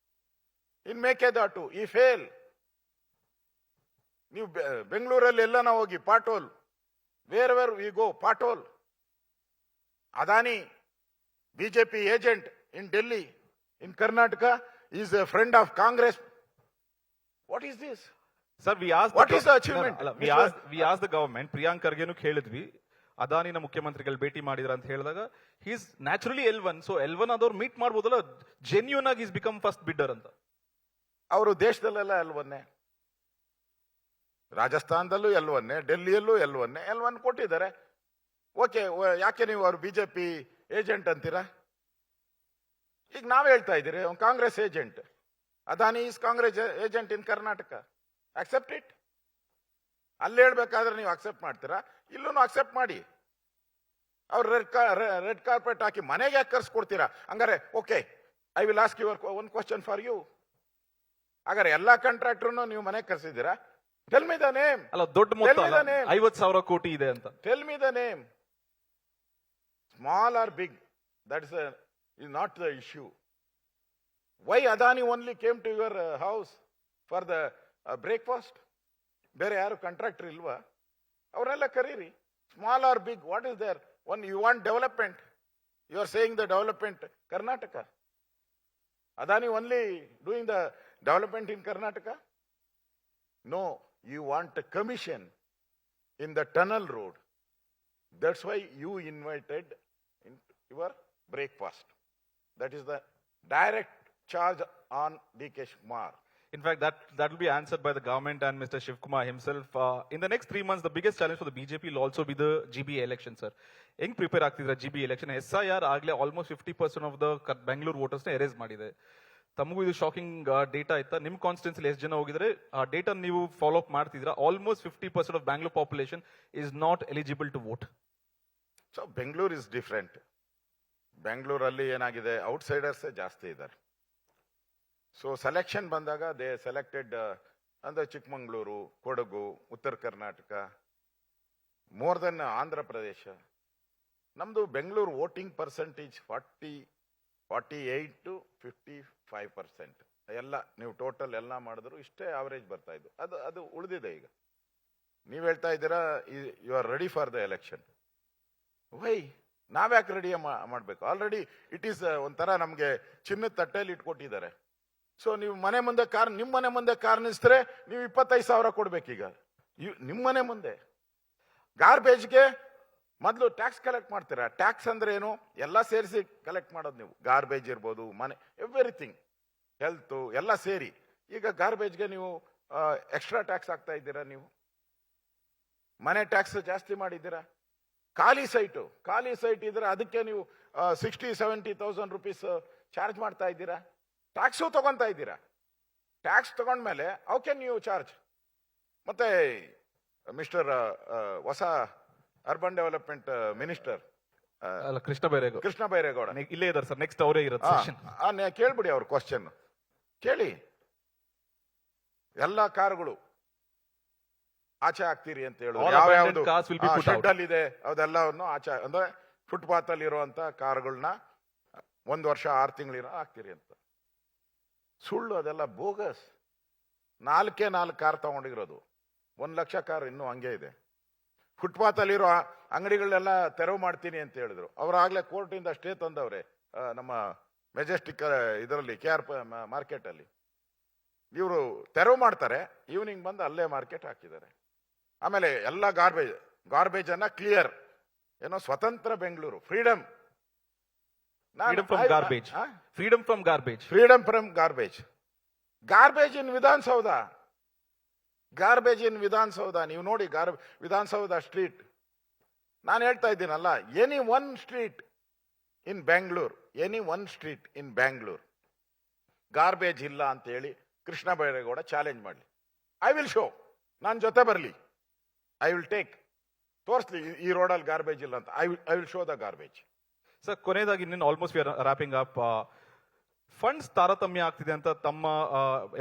Speaker 2: ಇನ್ ಮೇಕೆದಾಟು, ಈ ಫೇಲ್. ನೀವು ಬೆಂಗಳೂರಲ್ಲಿ ಎಲ್ಲನ ಹೋಗಿ patrol, where we go patrol. Adani BJP agent in Delhi, in Karnataka is a friend of Congress. What is this?
Speaker 1: Sir,
Speaker 2: What is the achievement?
Speaker 1: We as the government, Priyank ಖರ್ಗೆನು ಕೇಳಿದ್ವಿ, ಅದಾನಿನ ಮುಖ್ಯಮಂತ್ರಿಗಳು ಭೇಟಿ ಮಾಡಿದ್ರ ಅಂತ ಹೇಳಿದಾಗ he's naturally L1. So L1 ಆದವ್ರು ಮೀಟ್ ಮಾಡ್ಬೋದಲ್ಲ, ಜೆನ್ಯೂನ್ ಆಗಿ ಈಸ್ ಬಿಕಮ್ ಫಸ್ಟ್ ಬಿಡ್ಡರ್ ಅಂತ.
Speaker 2: ಅವರು ದೇಶದಲ್ಲೆಲ್ಲ L1, ರಾಜಸ್ಥಾನದಲ್ಲೂ L1, ಡೆಲ್ಲಿಯಲ್ಲೂ L1 ಕೊಟ್ಟಿದ್ದಾರೆ. ಓಕೆ, ಯಾಕೆ ನೀವು ಅವ್ರು ಬಿಜೆಪಿ ಏಜೆಂಟ್ ಅಂತೀರಾ? ಈಗ ನಾವ್ ಹೇಳ್ತಾ ಇದ್ದೀರಿ Congress agent. Adani is Congress agent in Karnataka. Accept it. ಅಲ್ಲಿ ಹೇಳ್ಬೇಕಾದ್ರೆ ನೀವು ಅಕ್ಸೆಪ್ಟ್ ಮಾಡ್ತೀರಾ? ಇಲ್ಲೂ ಅಕ್ಸೆಪ್ಟ್ ಮಾಡಿ. ಅವ್ರು ರೆಡ್ ಕಾರ್ಪೆಟ್ ಹಾಕಿ ಮನೆಗೆ ಯಾಕೆ ಕರ್ಸ್ಕೊಡ್ತೀರಾ? ಹಂಗಾರೆ okay, I will ask your one question for you. ಹಾಗಾದ್ರೆ ಎಲ್ಲಾ ಕಾಂಟ್ರಾಕ್ಟರ್ನು ನೀವು ಮನೆಗೆ ಕರ್ಸಿದ್ದೀರಾ? Tell me the name.
Speaker 1: ಅಲ್ಲ, ದೊಡ್ಡ ಮೊತ್ತ 50,000 ಕೋಟಿ ಇದೆ ಅಂತ.
Speaker 2: Tell me the name. Small or big, that is not the issue. Why Adani only came to your house for the breakfast? ಬೇರೆ ಯಾರು ಕಾಂಟ್ರಾಕ್ಟರ್ ಇಲ್ವಾ? ಅವರೆಲ್ಲ ಕರೀರಿ. Small or big, what is there? When you want development, you are saying the development Karnataka. Adani only doing the development in Karnataka? No, you want a commission in the tunnel road. That's why you invited in your breakfast. That is the direct charge on D.K. Shivakumar.
Speaker 1: In fact, that will be answered by the government and Mr. Shivkumar himself. In the next 3 months, the biggest challenge for the BJP will also be the GBA election, sir. ಹೆಂಗ್ ಪ್ರಿಪೇರ್ ಆಗ್ತಿದ್ರ GBA election? SIR ಆಗ್ಲೇ almost 50% of the Bengaluru voters ನ ಎರೇಸ್ ಮಾಡಿದೆ. ತಮಗೂ ಇದು ಶಾಕಿಂಗ್ ಡೇಟಾ ಆಯ್ತಾ? ನಿಮ್ ಕಾನ್ಸ್ಟಿಟ್ಯೂನ್ಸಿ ಎಷ್ಟು ಜನ ಹೋಗಿದ್ರೆ ಆ ಡೇಟಾ ನೀವು ಫಾಲೋ ಅಪ್ ಮಾಡ್ತಿದ್ರ? Almost 50% of Bangalore population is not eligible to vote.
Speaker 2: So Bengaluru is different. ಬೆಂಗಳೂರಲ್ಲಿ ಏನಾಗಿದೆ, ಔಟ್ಸೈಡರ್ಸ್ ಜಾಸ್ತಿ ಇದ್ದಾರೆ. ಸೊ ಸೆಲೆಕ್ಷನ್ ಬಂದಾಗ ದೇ ಸೆಲೆಕ್ಟೆಡ್ ಅಂದ್ರೆ ಚಿಕ್ಕಮಂಗ್ಳೂರು, ಕೊಡಗು, ಉತ್ತರ ಕರ್ನಾಟಕ, ಮೋರ್ ದೆನ್ ಆಂಧ್ರ ಪ್ರದೇಶ. ನಮ್ದು ಬೆಂಗಳೂರು ವೋಟಿಂಗ್ ಪರ್ಸೆಂಟೇಜ್ 48 to 55%. ಎಲ್ಲ ನೀವು ಟೋಟಲ್ ಎಲ್ಲ ಮಾಡಿದ್ರು ಇಷ್ಟೇ ಆವರೇಜ್ ಬರ್ತಾ ಇದ್ದು. ಅದು ಉಳಿದಿದೆ. ಈಗ ನೀವು ಹೇಳ್ತಾ ಇದ್ದೀರಾ you are ready for the election. Why? ನಾವ್ಯಾಕೆ ರೆಡಿ ಮಾಡ್ಬೇಕು? ಆಲ್ರೆಡಿ ಇಟ್ ಈಸ್ ಒಂಥರ ನಮ್ಗೆ ಚಿನ್ನದ ತಟ್ಟೆಯಲ್ಲಿ ಇಟ್ಕೊಟ್ಟಿದ್ದಾರೆ. ಸೊ ನೀವು ಮನೆ ಮುಂದೆ ಕಾರ್, ನಿಮ್ಮ ಮನೆ ಮುಂದೆ ಕಾರ್ ನಿಲ್ಸಿದ್ರೆ ನೀವು 25,000 ಕೊಡ್ಬೇಕೀಗ ನಿಮ್ಮ ಮನೆ ಮುಂದೆ. ಗಾರ್ಬೇಜ್ಗೆ ಮೊದಲು ಟ್ಯಾಕ್ಸ್ ಕಲೆಕ್ಟ್ ಮಾಡ್ತೀರಾ. ಟ್ಯಾಕ್ಸ್ ಅಂದ್ರೆ ಏನು? ಎಲ್ಲ ಸೇರಿಸಿ ಕಲೆಕ್ಟ್ ಮಾಡೋದು ನೀವು. ಗಾರ್ಬೇಜ್ ಇರ್ಬೋದು, ಮನೆ, ಎವ್ರಿಥಿಂಗ್, ಹೆಲ್ತ್ ಎಲ್ಲ ಸೇರಿ. ಈಗ ಗಾರ್ಬೇಜ್ಗೆ ನೀವು ಎಕ್ಸ್ಟ್ರಾ ಟ್ಯಾಕ್ಸ್ ಹಾಕ್ತಾ ಇದ್ದೀರಾ. ನೀವು ಮನೆ ಟ್ಯಾಕ್ಸ್ ಜಾಸ್ತಿ ಮಾಡಿದ್ದೀರಾ. ಖಾಲಿ ಸೈಟ್ ಇದ್ರೆ ಅದಕ್ಕೆ ನೀವು 60,000-70,000 rupees ಚಾರ್ಜ್ ಮಾಡ್ತಾ ಇದ್ದೀರಾ. ಟ್ಯಾಕ್ಸು ತಗೊಂತಾ ಇದ್ದೀರಾ. ಟ್ಯಾಕ್ಸ್ ತಗೊಂಡ್ಮೇಲೆ ಹೌ ಕ್ಯಾನ್ ಯು ಚಾರ್ಜ್? ಮತ್ತೆ ಮಿಸ್ಟರ್ ಹೊಸ urban development minister
Speaker 1: Krishna Byregowda ಇಲ್ಲೇ ಇದ್ದಾರೆ ಸರ್. ನೆಕ್ಸ್ಟ್ ಅವರೇ ಇರುತ್ತೆ.
Speaker 2: ಕೇಳ್ಬಿಡಿ ಅವ್ರ ಕ್ವಶನ್ ಕೇಳಿ. ಎಲ್ಲ ಕಾರುಗಳು ಆಚೆ ಹಾಕ್ತೀರಿ ಅಂತ ಹೇಳುದು. ಯಾವ್ಯಾವ್ದು ಶೆಡ್ ಅಲ್ಲಿ ಇದೆ ಅದೆಲ್ಲವನ್ನು ಆಚೆ, ಅಂದ್ರೆ ಫುಟ್ಪಾತ್ ಅಲ್ಲಿ ಇರುವಂತ ಕಾರುಗಳನ್ನ 1 ವರ್ಷ 6 ತಿಂಗಳಿರೋ ಹಾಕ್ತೀರಿ ಅಂತ. ಸುಳ್ಳು, ಅದೆಲ್ಲ ಬೋಗಸ್. 4 ಕಾರ್ ತಗೊಂಡಿರೋದು. 1 ಲಕ್ಷ ಕಾರ್ ಇನ್ನೂ ಹಂಗೆ ಇದೆ. ಫುಟ್ಪಾತ್ ಅಲ್ಲಿರೋ ಅಂಗಡಿಗಳನ್ನೆಲ್ಲ ತೆರವು ಮಾಡ್ತೀನಿ ಅಂತ ಹೇಳಿದ್ರು. ಅವ್ರಾಗ್ಲೇ ಕೋರ್ಟಿಂದ ಸ್ಟೇ ತಂದವ್ರೆ ನಮ್ಮ ಮೆಜೆಸ್ಟಿಕ್ ಇದರಲ್ಲಿ KR ಮಾರ್ಕೆಟ್ ಅಲ್ಲಿ ಇವರು ತೆರವು ಮಾಡ್ತಾರೆ, ಈವ್ನಿಂಗ್ ಬಂದು ಅಲ್ಲೇ ಮಾರ್ಕೆಟ್ ಹಾಕಿದ್ದಾರೆ. ಆಮೇಲೆ ಎಲ್ಲ ಗಾರ್ಬೇಜ್ ಅನ್ನ ಕ್ಲಿಯರ್, ಏನೋ ಸ್ವತಂತ್ರ Bengaluru, freedom
Speaker 1: Freedom from garbage. Freedom from garbage.
Speaker 2: Freedom from garbage in Vidhana Soudha, garbage in Vidhana Soudha. ನೀವು ನೋಡಿ ವಿಧಾನಸೌಧ ಸ್ಟ್ರೀಟ್. ನಾನು ಹೇಳ್ತಾ ಇದ್ದೀನಲ್ಲ, any one street in Bangalore garbage ಇಲ್ಲ ಅಂತ ಹೇಳಿ ಕೃಷ್ಣ ಬೈರೇಗೌಡ ಚಾಲೆಂಜ್ ಮಾಡಲಿ. ಐ ವಿಲ್ ಶೋ, ನಾನು ಜೊತೆ ಬರಲಿ, ಐ ವಿಲ್ ಟೇಕ್, ತೋರಿಸ್ಲಿ ಈ ರೋಡಲ್ಲಿ ಗಾರ್ಬೇಜ್ ಇಲ್ಲ ಅಂತ. I will show the garbage.
Speaker 1: Sir, ಕೊನೆಯದಾಗಿ ನಿನ್ನ almost we are wrapping up. Funds ತಾರತಮ್ಯ ಆಗ್ತಿದೆ ಅಂತ ತಮ್ಮ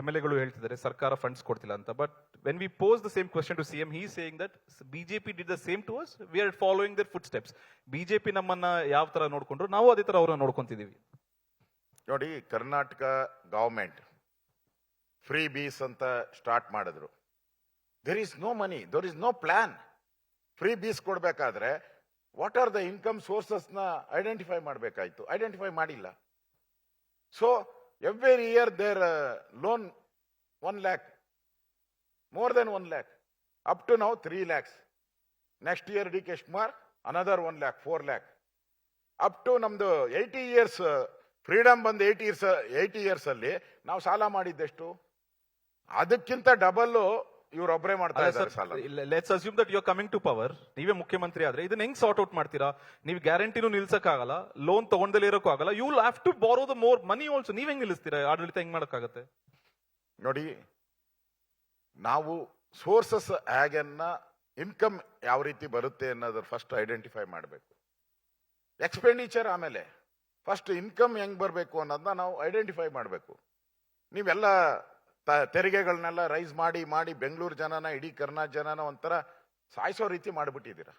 Speaker 1: MLAಗಳು ಹೇಳ್ತಿದ್ದಾರೆ, ಸರ್ಕಾರ ಫಂಡ್ಸ್ ಕೊಡ್ತಿಲ್ಲ ಅಂತ. But when we pose the same question to CM, he is saying that BJP did the same to us, we are following their footsteps. BJP ನಮ್ಮನ್ನ ಯಾವ ತರ ನೋಡ್ಕೊಂಡ್ರು, ನಾವು ಅದೇ ತರ ಅವ್ರನ್ನ ನೋಡ್ಕೊಂತಿದೀವಿ.
Speaker 2: ನೋಡಿ, ಕರ್ನಾಟಕ ಗವರ್ಮೆಂಟ್ ಫ್ರೀ ಬೀಸ್ ಅಂತ ಸ್ಟಾರ್ಟ್ ಮಾಡಿದ್ರು. There is no money, there is no plan. Freebies ಕೊಡ್ಬೇಕಾದ್ರೆ what are the income sources ನ ಐಡೆಂಟಿಫೈ ಮಾಡಬೇಕಾಯ್ತು, ಐಡೆಂಟಿಫೈ ಮಾಡಿಲ್ಲ. So every year there loan 1 lakh, more than 1 lakh, up to now 3 lakhs. Next year DK Shimar another 1 lakh, 4 lakh, up to ನಮ್ದು 80 years ಫ್ರೀಡಮ್ ಬಂದು 80 years ಅಲ್ಲಿ ನಾವು ಸಾಲ ಮಾಡಿದ್ದೆಷ್ಟು, ಅದಕ್ಕಿಂತ ಡಬಲ್ ಇವರೊಬ್ಬರೇ ಮಾಡ್ತಾ ಇದ್ದಾರೆ ಸಾಲ.
Speaker 1: Let's assume that you are coming to power, ನೀವೇ ಮುಖ್ಯಮಂತ್ರಿ ಆದ್ರೆ ಇದನ್ನ ಹೆಂಗ್ ಸಾರ್ಟ್ ಔಟ್ ಮಾಡ್ತೀರಾ? ನೀವು ಗ್ಯಾರಂಟಿನೂ ನಿಲ್ಸಕ್ ಆಗಲ್ಲ, ಲೋನ್ ತಗೊಂಡಲ್ಲಿ ಇರೋಕ್ಕೂ ಆಗಲ್ಲ, ಯು ವಿಲ್ ಹ್ಯಾವ್ ಟು ಬಾರೋ ದ ಮೋರ್ ಮನಿ ಆಲ್ಸೋ. ನೀವ್ ಹೆಂಗ್ ನಿಲ್ಲಿಸ್ತೀರಾ? ಆಡಳಿತ ಹೆಂಗ್ ಮಾಡಕ್ಕಾಗತ್ತೆ?
Speaker 2: ನೋಡಿ, ನಾವು ಸೋರ್ಸಸ್ ಹೇಗನ್ನ ಇನ್ಕಮ್ ಯಾವ ರೀತಿ ಬರುತ್ತೆ ಅನ್ನೋದ್ರ ಫಸ್ಟ್ ಐಡೆಂಟಿಫೈ ಮಾಡಬೇಕು. ಎಕ್ಸ್ಪೆಂಡಿಚರ್ ಆಮೇಲೆ, ಫಸ್ಟ್ ಇನ್ಕಮ್ ಹೆಂಗ್ ಬರಬೇಕು ಅನ್ನೋದನ್ನ ನಾವು ಐಡೆಂಟಿಫೈ ಮಾಡಬೇಕು. ನೀವೆಲ್ಲ ತೆರಿಗೆಗಳನ್ನೆಲ್ಲ ರೈಸ್ ಮಾಡಿ ಬೆಂಗಳೂರು ಜನನ, ಇಡೀ ಕರ್ನಾಟಕ ಜನನ ಒಂಥರ ಸಾಯಿಸೋ ರೀತಿ ಮಾಡಿಬಿಟ್ಟಿದ್ದೀರ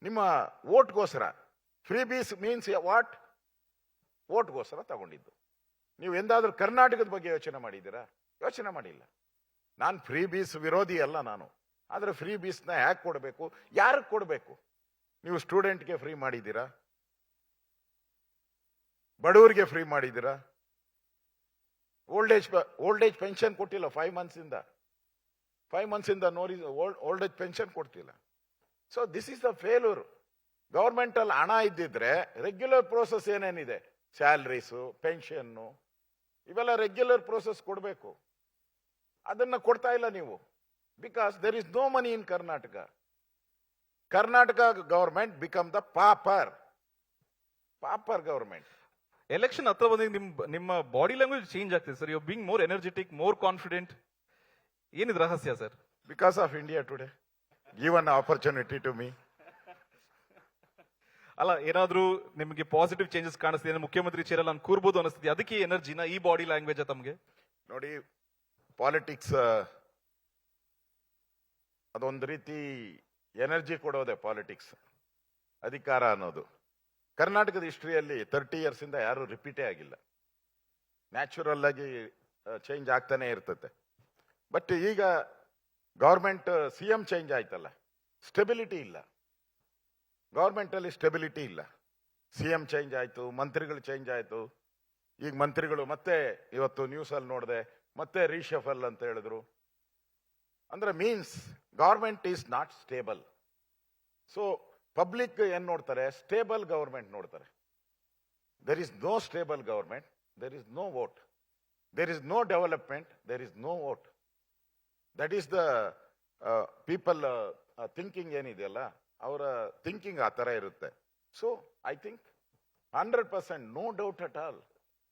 Speaker 2: ನಿಮ್ಮ ಓಟ್ಗೋಸ್ಕರ. Freebies means what? ಓಟ್ಗೋಸ್ಕರ ತಗೊಂಡಿದ್ದು. ನೀವು ಎಂದಾದ್ರೂ ಕರ್ನಾಟಕದ ಬಗ್ಗೆ ಯೋಚನೆ ಮಾಡಿದ್ದೀರಾ? ಯೋಚನೆ ಮಾಡಿಲ್ಲ. ನಾನು ಫ್ರೀ ಬೀಸ್ ವಿರೋಧಿ ಅಲ್ಲ ನಾನು, ಆದ್ರೆ ಫ್ರೀ ಬೀಸ್ನ ಯಾಕೆ ಕೊಡಬೇಕು, ಯಾರಿಗೆ ಕೊಡಬೇಕು? ನೀವು ಸ್ಟೂಡೆಂಟ್ಗೆ ಫ್ರೀ ಮಾಡಿದ್ದೀರಾ? ಬಡವರಿಗೆ ಫ್ರೀ ಮಾಡಿದ್ದೀರಾ? ಓಲ್ಡ್ ಏಜ್ ಪೆನ್ಷನ್ ಕೊಟ್ಟಿಲ್ಲ 5 months ಇಂದ. 5 months ಇಂದ ನೋಡಿ ಓಲ್ಡ್ ಏಜ್ ಪೆನ್ಷನ್ ಕೊಡ್ತಿಲ್ಲ. So this is the failure. Government ಅಲ್ಲಿ ಹಣ ಇದ್ದಿದ್ರೆ ರೆಗ್ಯುಲರ್ ಪ್ರೋಸೆಸ್ ಏನೇನಿದೆ, ಸ್ಯಾಲರೀಸು, ಪೆನ್ಷನ್ನು, ಇವೆಲ್ಲ ರೆಗ್ಯುಲರ್ ಪ್ರೋಸೆಸ್ ಕೊಡಬೇಕು. ಅದನ್ನ ಕೊಡ್ತಾ ಇಲ್ಲ ನೀವು. Because there is no money in Karnataka. Karnataka government become the ಪಾಪರ್ ಗವರ್ಮೆಂಟ್.
Speaker 1: ಎಲೆಕ್ಷನ್ ಹತ್ರ ಬಂದಾಗ ನಿಮ್ಮ ಬಾಡಿ ಲ್ಯಾಂಗ್ವೇಜ್ ಚೇಂಜ್ ಆಗ್ತಿದೆ sir. You being more energetic, more confident. ಏನಿದೆ ರಹಸ್ಯ ಸರ್?
Speaker 2: Because of India today given opportunity to me.
Speaker 1: ಅಲ್ಲ, ಏನಾದ್ರೂ ನಿಮಗೆ ಪಾಸಿಟಿವ್ ಚೇಂಜಸ್ ಕಾಣಿಸ್ತಿದೆ, ಮುಖ್ಯಮಂತ್ರಿ ಚೇರಲ್ಲ ನಾನು ಕೂರ್ಬೋದು ಅನಿಸ್ತಿದೆ, ಅದಕ್ಕೆ ಎನರ್ಜಿನ, ಈ ಬಾಡಿ ಲ್ಯಾಂಗ್ವೇಜ್ ತಮಗೆ?
Speaker 2: ನೋಡಿ, ಪಾಲಿಟಿಕ್ಸ್ ಅದೊಂದು ರೀತಿ ಎನರ್ಜಿ ಕೊಡೋದೆ ಪಾಲಿಟಿಕ್ಸ್, ಅಧಿಕಾರ ಅನ್ನೋದು. ಕರ್ನಾಟಕದ ಹಿಸ್ಟ್ರಿಯಲ್ಲಿ 30 years ಇಂದ ಯಾರು ರಿಪೀಟೇ ಆಗಿಲ್ಲ. ನ್ಯಾಚುರಲ್ ಆಗಿ ಚೇಂಜ್ ಆಗ್ತಾನೆ ಇರ್ತದೆ. ಬಟ್ ಈಗ ಗವರ್ಮೆಂಟ್ CM ಚೇಂಜ್ ಆಯ್ತಲ್ಲ, ಸ್ಟೆಬಿಲಿಟಿ ಇಲ್ಲ. ಗವರ್ಮೆಂಟ್ ಅಲ್ಲಿ ಸ್ಟೆಬಿಲಿಟಿ ಇಲ್ಲ. CM ಚೇಂಜ್ ಆಯ್ತು, ಮಂತ್ರಿಗಳು ಚೇಂಜ್ ಆಯ್ತು. ಈಗ ಮಂತ್ರಿಗಳು ಮತ್ತೆ ಇವತ್ತು ನ್ಯೂಸ್ ಅಲ್ಲಿ ನೋಡಿದೆ, ಮತ್ತೆ ರೀಶಫಲ್ ಅಂತ ಹೇಳಿದ್ರು. ಅಂದ್ರೆ means government is not stable. So public ಏನ್ ನೋಡ್ತಾರೆ? ಸ್ಟೇಬಲ್ ಗವರ್ಮೆಂಟ್ ನೋಡ್ತಾರೆ. There is no stable government, there is no vote, there is no development, there is no vote. That is the people thinking ಏನಿದೆಯಲ್ಲ, ಅವರ ಥಿಂಕಿಂಗ್ ಆ ತರ ಇರುತ್ತೆ. So I think 100%, no doubt at all.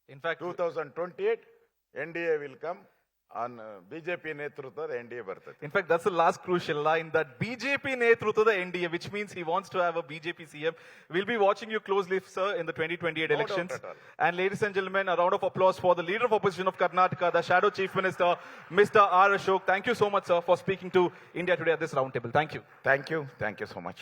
Speaker 1: In fact,
Speaker 2: 2028 NDA will come on BJP ನೇತೃತ್ವದ NDA ಬರ್ತದೆ.
Speaker 1: In fact, that's the last crucial line, that BJP ನೇತೃತ್ವದ NDA, which means he wants to have a BJP CM. We'll be watching you closely, sir, in the 2028 elections. And ladies and gentlemen, a round of applause for the leader of opposition of Karnataka, the shadow chief minister, Mr. R. Ashok. Thank you so much, sir, for speaking to India Today at this round table. Thank you.
Speaker 2: Thank you so much.